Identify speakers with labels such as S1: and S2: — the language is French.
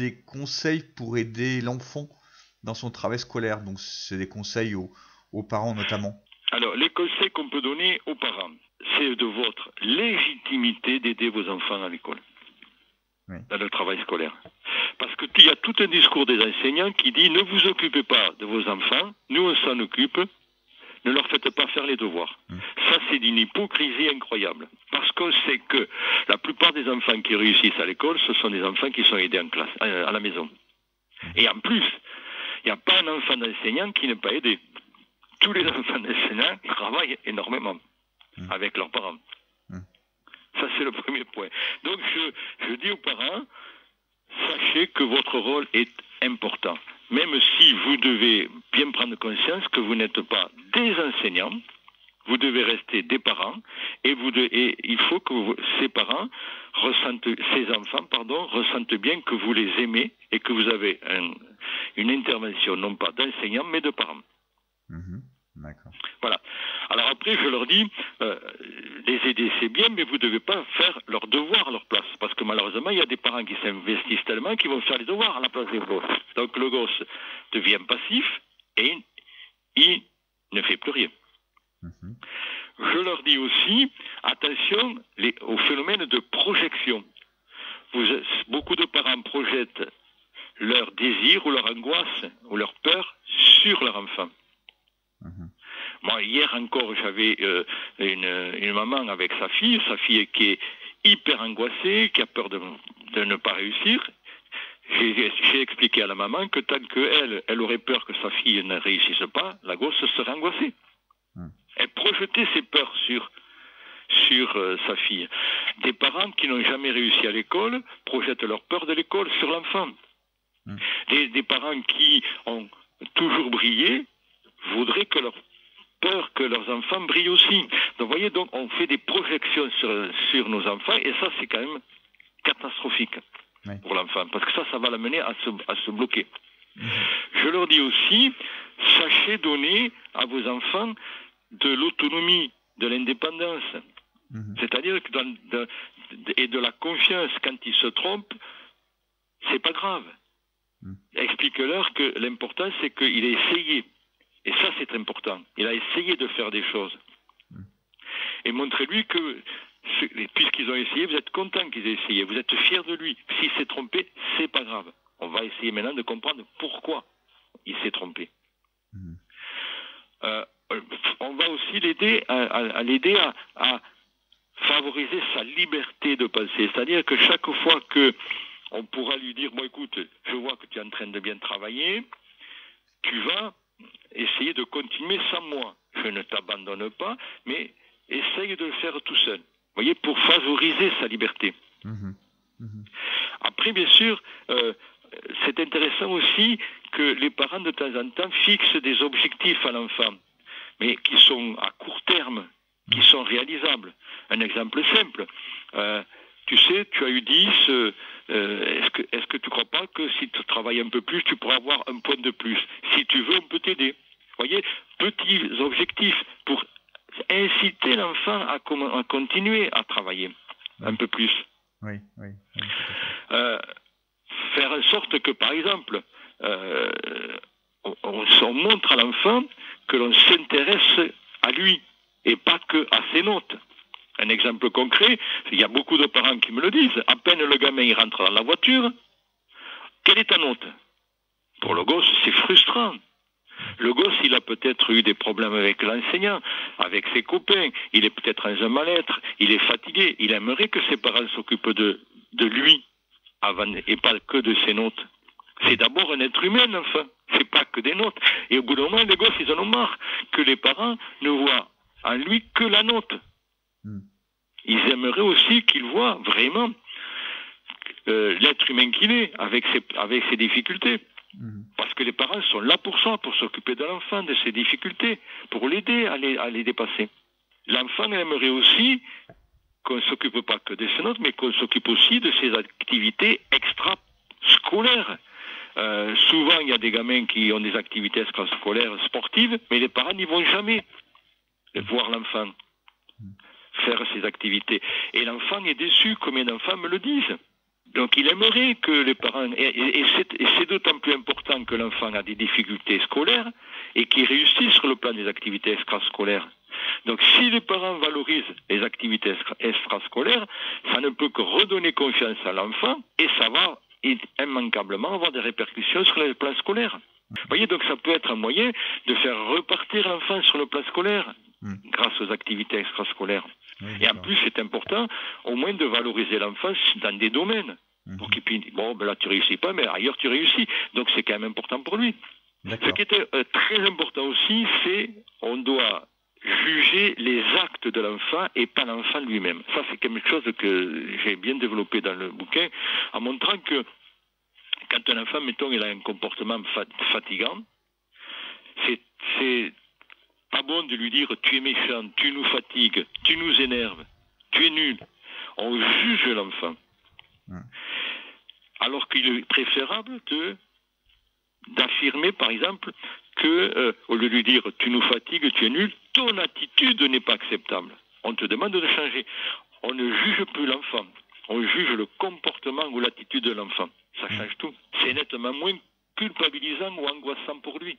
S1: des conseils pour aider l'enfant dans son travail scolaire. Donc c'est des conseils aux parents notamment.
S2: Alors, les conseils qu'on peut donner aux parents, c'est de votre légitimité d'aider vos enfants à l'école,
S1: Oui.
S2: dans le travail scolaire. Parce qu'il y a tout un discours des enseignants qui dit ne vous occupez pas de vos enfants, nous on s'en occupe, ne leur faites pas faire les devoirs. Ça, c'est d'une hypocrisie incroyable. Parce qu'on sait que la plupart des enfants qui réussissent à l'école, ce sont des enfants qui sont aidés en classe, à la maison. Et en plus, il n'y a pas un enfant d'enseignant qui n'est pas aidé. Tous les enfants d'enseignants travaillent énormément avec leurs parents. Ça, c'est le premier point. Donc, je dis aux parents, sachez que votre rôle est important. Même si vous devez bien prendre conscience que vous n'êtes pas des enseignants, vous devez rester des parents, et il faut que ces parents ces enfants, ressentent bien que vous les aimez et que vous avez une intervention, non pas d'enseignants, mais de parents.
S1: D'accord.
S2: Voilà. Alors après, je leur dis, les aider c'est bien, mais vous ne devez pas faire leurs devoirs à leur place. Parce que malheureusement, il y a des parents qui s'investissent tellement qu'ils vont faire les devoirs à la place des gosses. Donc le gosse devient passif et il ne fait plus rien. Je leur dis aussi, attention au phénomène de projection. Beaucoup de parents projettent leur désir ou leur angoisse ou leur peur sur leur enfant. Moi, hier encore, j'avais une maman avec sa fille qui est hyper angoissée, qui a peur de ne pas réussir. J'ai expliqué à la maman que tant qu'elle aurait peur que sa fille ne réussisse pas, la gosse serait angoissée. Elle projetait ses peurs sur sa fille. Des parents qui n'ont jamais réussi à l'école projettent leur peur de l'école sur l'enfant. Des parents qui ont toujours brillé voudraient que leurs enfants brillent aussi. Donc, vous voyez, on fait des projections sur nos enfants, et ça, c'est quand même catastrophique pour l'enfant, parce que ça va l'amener à se bloquer. Je leur dis aussi, sachez donner à vos enfants de l'autonomie, de l'indépendance, c'est-à-dire et de la confiance. Quand ils se trompent, c'est pas grave. Explique-leur que l'important, c'est qu'il ait essayé. Et ça, c'est important. Il a essayé de faire des choses. Et montrez-lui que, puisqu'ils ont essayé, vous êtes content qu'ils aient essayé. Vous êtes fiers de lui. S'il s'est trompé, c'est pas grave. On va essayer maintenant de comprendre pourquoi il s'est trompé. On va aussi l'aider à favoriser sa liberté de penser. C'est-à-dire que chaque fois on pourra lui dire, bon écoute, je vois que tu es en train de bien travailler, tu vas essayer de continuer sans moi. Je ne t'abandonne pas, mais essaye de le faire tout seul. Vous voyez, pour favoriser sa liberté. Après, bien sûr, c'est intéressant aussi que les parents, de temps en temps, fixent des objectifs à l'enfant, mais qui sont à court terme, qui sont réalisables. Un exemple simple. Tu sais, tu as eu 10, est-ce que tu ne crois pas que si tu travailles un peu plus, tu pourras avoir un point de plus? Si tu veux, on peut t'aider. Vous voyez, petits objectifs pour inciter l'enfant à continuer à travailler un peu plus.
S1: Oui.
S2: Faire en sorte que, par exemple, on montre à l'enfant que l'on s'intéresse à lui et pas que à ses notes. Un exemple concret, il y a beaucoup de parents qui me le disent. À peine le gamin il rentre dans la voiture, quelle est ta note? Pour le gosse, c'est frustrant. Le gosse, il a peut-être eu des problèmes avec l'enseignant, avec ses copains, il est peut-être dans un mal-être, il est fatigué, il aimerait que ses parents s'occupent de lui avant, et pas que de ses notes. C'est d'abord un être humain, enfin, c'est pas que des notes. Et au bout d'un moment, les gosses, ils en ont marre que les parents ne voient en lui que la note. Ils aimeraient aussi qu'il voit vraiment l'être humain qu'il est, avec ses difficultés. Parce que les parents sont là pour ça, pour s'occuper de l'enfant, de ses difficultés, pour l'aider à les dépasser. L'enfant aimerait aussi qu'on ne s'occupe pas que de ses notes, mais qu'on s'occupe aussi de ses activités extrascolaires. Souvent, il y a des gamins qui ont des activités extrascolaires sportives, mais les parents n'y vont jamais voir l'enfant faire ses activités. Et l'enfant est déçu, combien d'enfants me le disent. Donc il aimerait que les parents, et c'est d'autant plus important que l'enfant a des difficultés scolaires et qu'il réussit sur le plan des activités extrascolaires. Donc si les parents valorisent les activités extrascolaires, ça ne peut que redonner confiance à l'enfant et ça va immanquablement avoir des répercussions sur le plan scolaire. Vous voyez, donc ça peut être un moyen de faire repartir l'enfant sur le plan scolaire grâce aux activités extrascolaires. Et en plus, c'est important au moins de valoriser l'enfant dans des domaines. Pour qu'il puisse dire, bon, ben là tu réussis pas, mais ailleurs tu réussis. Donc c'est quand même important pour lui. Ce qui était très important aussi, c'est on doit juger les actes de l'enfant et pas l'enfant lui-même. Ça, c'est quelque chose que j'ai bien développé dans le bouquin, en montrant que quand un enfant, mettons, il a un comportement fatigant, c'est pas bon de lui dire tu es méchant, tu nous fatigues, tu nous énerves, tu es nul. On juge l'enfant. Alors qu'il est préférable d'affirmer, par exemple, que, au lieu de lui dire tu nous fatigues, tu es nul, ton attitude n'est pas acceptable. On te demande de changer. On ne juge plus l'enfant. On juge le comportement ou l'attitude de l'enfant. Ça change tout. C'est nettement moins culpabilisant ou angoissant pour lui.